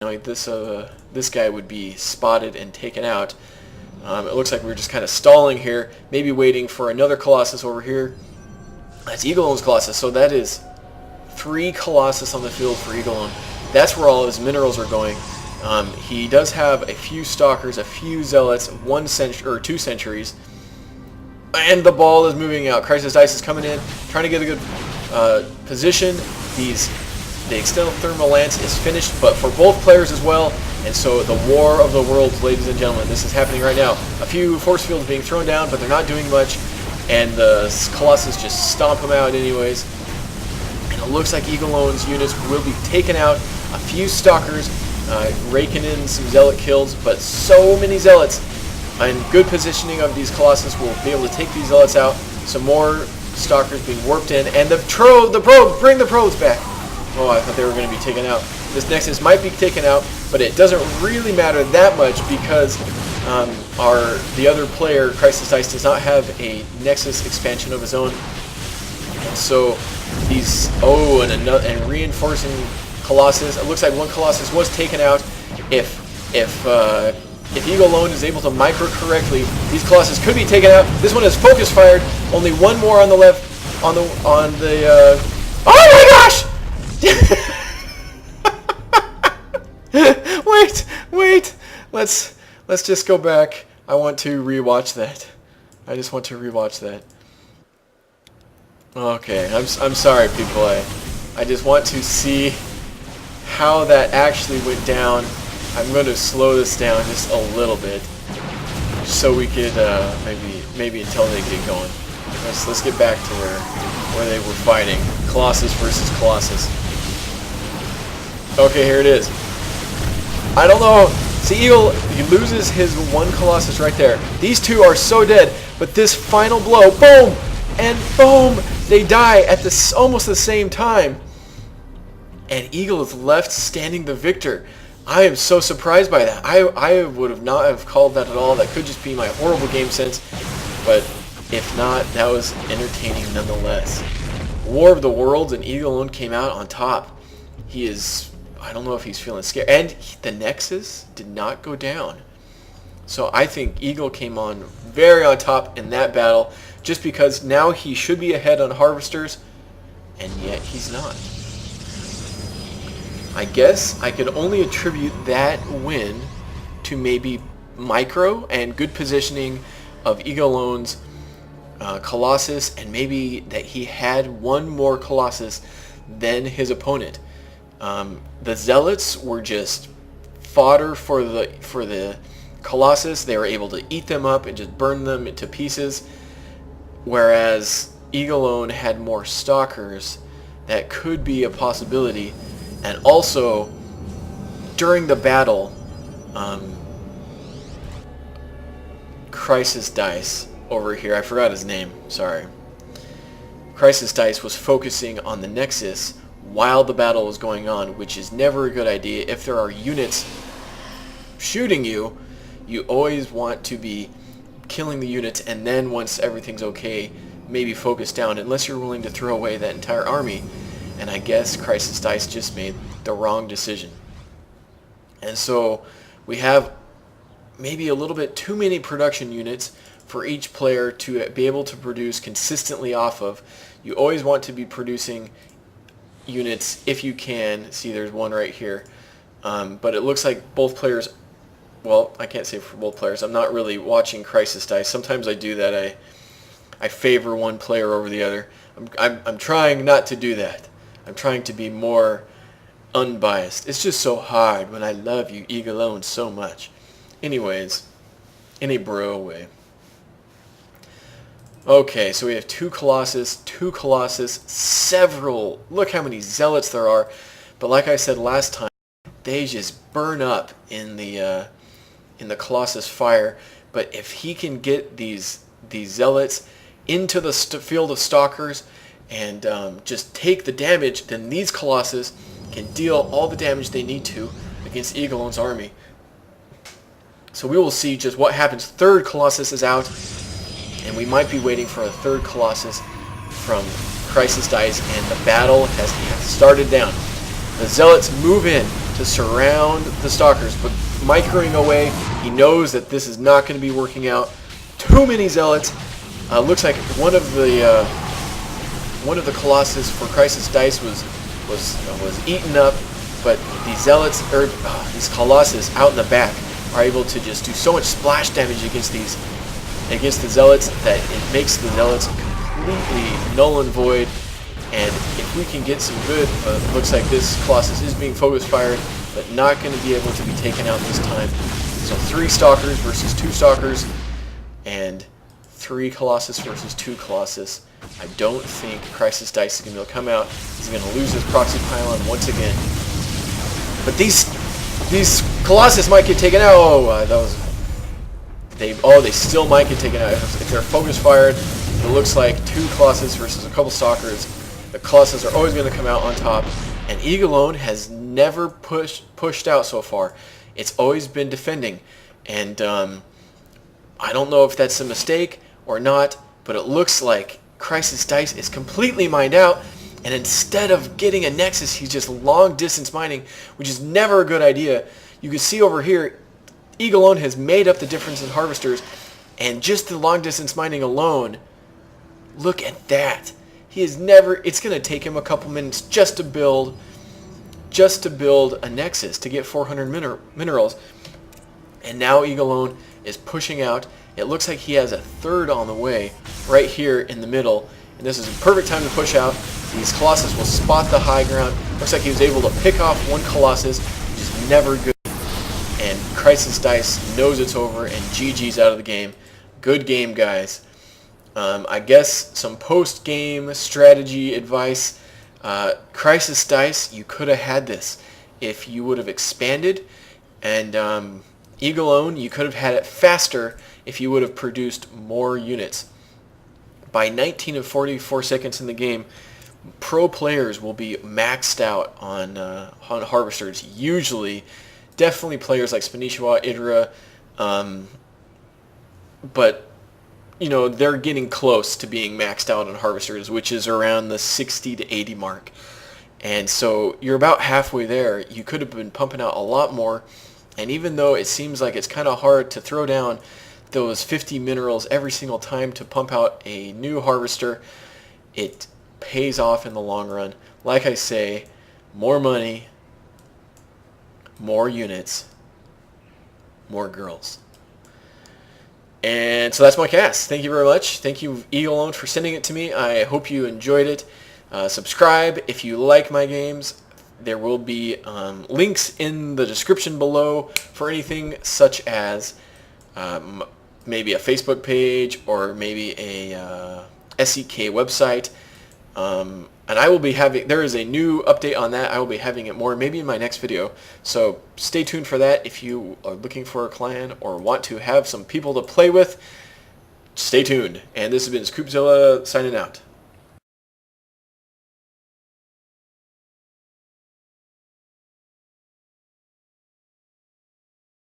Like this guy would be spotted and taken out. It looks like we're just kind of stalling here, maybe waiting for another Colossus over here. That's Eagleown's Colossus, so that is 3 Colossus on the field for EagleOwn. That's where all his minerals are going. He does have a few Stalkers, a few Zealots, 2 Sentries, and the ball is moving out. CrisisDice is coming in, trying to get a good position. The external thermal lance is finished, but for both players as well. And so the war of the worlds, ladies and gentlemen, this is happening right now. A few force fields being thrown down, but they're not doing much, and the Colossus just stomp them out anyways. And it looks like Eagleown's units will be taken out. A few Stalkers raking in some Zealot kills, but so many Zealots. And good positioning of these Colossus will be able to take these Zealots out. Some more Stalkers being warped in, and the probe, bring the probes back. Oh, I thought they were going to be taken out. This Nexus might be taken out, but it doesn't really matter that much because the other player, CrisisDice, does not have a Nexus expansion of his own. And so these, and reinforcing Colossus. It looks like one Colossus was taken out. If EagleOwn is able to micro correctly, these Colossus could be taken out. This one is focus fired. Only one more on the left. Oh my gosh! Wait. Let's just go back. I want to rewatch that. I just want to rewatch that. Okay, I'm sorry, people. I just want to see how that actually went down. I'm going to slow this down just a little bit, so we could maybe until they get going. Let's get back to where they were fighting. Colossus versus Colossus. Okay, here it is. I don't know. See, Eagle, he loses his one Colossus right there. These two are so dead, but this final blow, boom, and boom, they die at almost the same time. And Eagle is left standing the victor. I am so surprised by that. I would have not have called that at all. That could just be my horrible game sense. But if not, that was entertaining nonetheless. War of the Worlds, and EagleOwn came out on top. He is, I don't know if he's feeling scared. And the Nexus did not go down. So I think Eagle came on very on top in that battle, just because now he should be ahead on Harvesters, and yet he's not. I guess I could only attribute that win to maybe micro and good positioning of EagleOwn's Colossus, and maybe that he had one more Colossus than his opponent. The Zealots were just fodder for the Colossus. They were able to eat them up and just burn them into pieces, whereas EagleOwn had more Stalkers. That could be a possibility. And also, during the battle, CrisisDice over here, I forgot his name, sorry. CrisisDice was focusing on the Nexus while the battle was going on, which is never a good idea. If there are units shooting you, you always want to be killing the units, and then once everything's okay, maybe focus down, unless you're willing to throw away that entire army. And I guess CrisisDice just made the wrong decision. And so we have maybe a little bit too many production units for each player to be able to produce consistently off of. You always want to be producing units if you can. See, there's one right here. But it looks like both players, well, I can't say for both players. I'm not really watching CrisisDice. Sometimes I do that. I favor one player over the other. I'm trying not to do that. I'm trying to be more unbiased. It's just so hard when I love you, EagleOwn, so much. Anyways, in a bro way. Okay, so we have 2 Colossus, several. Look how many Zealots there are. But like I said last time, they just burn up in the Colossus fire. But if he can get these Zealots into the field of Stalkers and just take the damage, then these Colossus can deal all the damage they need to against EagleOwn's army. So we will see just what happens. Third Colossus is out, and we might be waiting for a third Colossus from CrisisDice, and the battle has started down. The Zealots move in to to surround the stalkers, but microing away. He knows that this is not going to be working out. Too many zealots. Looks like one of the Colossus for CrisisDice was eaten up, but these zealots, or these Colossus out in the back, are able to just do so much splash damage against the zealots that it makes the zealots completely null and void. And if we can get some good, looks like this Colossus is being focus fired, but not going to be able to be taken out this time. So 3 Stalkers versus 2 Stalkers, and 3 Colossus versus 2 Colossus. I don't think CrisisDice is going to be able to come out. He's going to lose his proxy pylon once again. But these Colossus might get taken out. Oh, they still might get taken out if they're focus fired. It looks like 2 Colossus versus a couple Stalkers. The Colossus are always going to come out on top, and EagleOwn has never pushed out so far. It's always been defending, and I don't know if that's a mistake or not, but it looks like CrisisDice is completely mined out, and instead of getting a Nexus, he's just long distance mining, which is never a good idea. You can see over here, EagleOwn has made up the difference in harvesters, and just the long distance mining alone, look at that. He is never, it's going to take him a couple minutes just to build a Nexus to get 400 minerals. And now EagleOwn is pushing out. It looks like he has a third on the way right here in the middle. And this is a perfect time to push out. These Colossus will spot the high ground. Looks like he was able to pick off one Colossus, which is never good. And CrisisDice knows it's over, and GG's out of the game. Good game, guys. I guess some post-game strategy advice. CrisisDice, you could have had this if you would have expanded, and EagleOwn, you could have had it faster if you would have produced more units. By 19 and 44 seconds in the game, pro players will be maxed out on harvesters. Usually, definitely players like Spanishiwa, Idra, but you know, they're getting close to being maxed out on harvesters, which is around the 60 to 80 mark. And so you're about halfway there. You could have been pumping out a lot more. And even though it seems like it's kind of hard to throw down those 50 minerals every single time to pump out a new harvester, it pays off in the long run. Like I say, more money, more units, more girls. And so that's my cast. Thank you very much. Thank you, EagleOwn, for sending it to me. I hope you enjoyed it. Subscribe if you like my games. There will be links in the description below for anything such as maybe a Facebook page or maybe a ScK website. And I will be having, there is a new update on that. I will be having it more maybe in my next video. So stay tuned for that. If you are looking for a clan or want to have some people to play with, stay tuned. And this has been Scoopzilla signing out.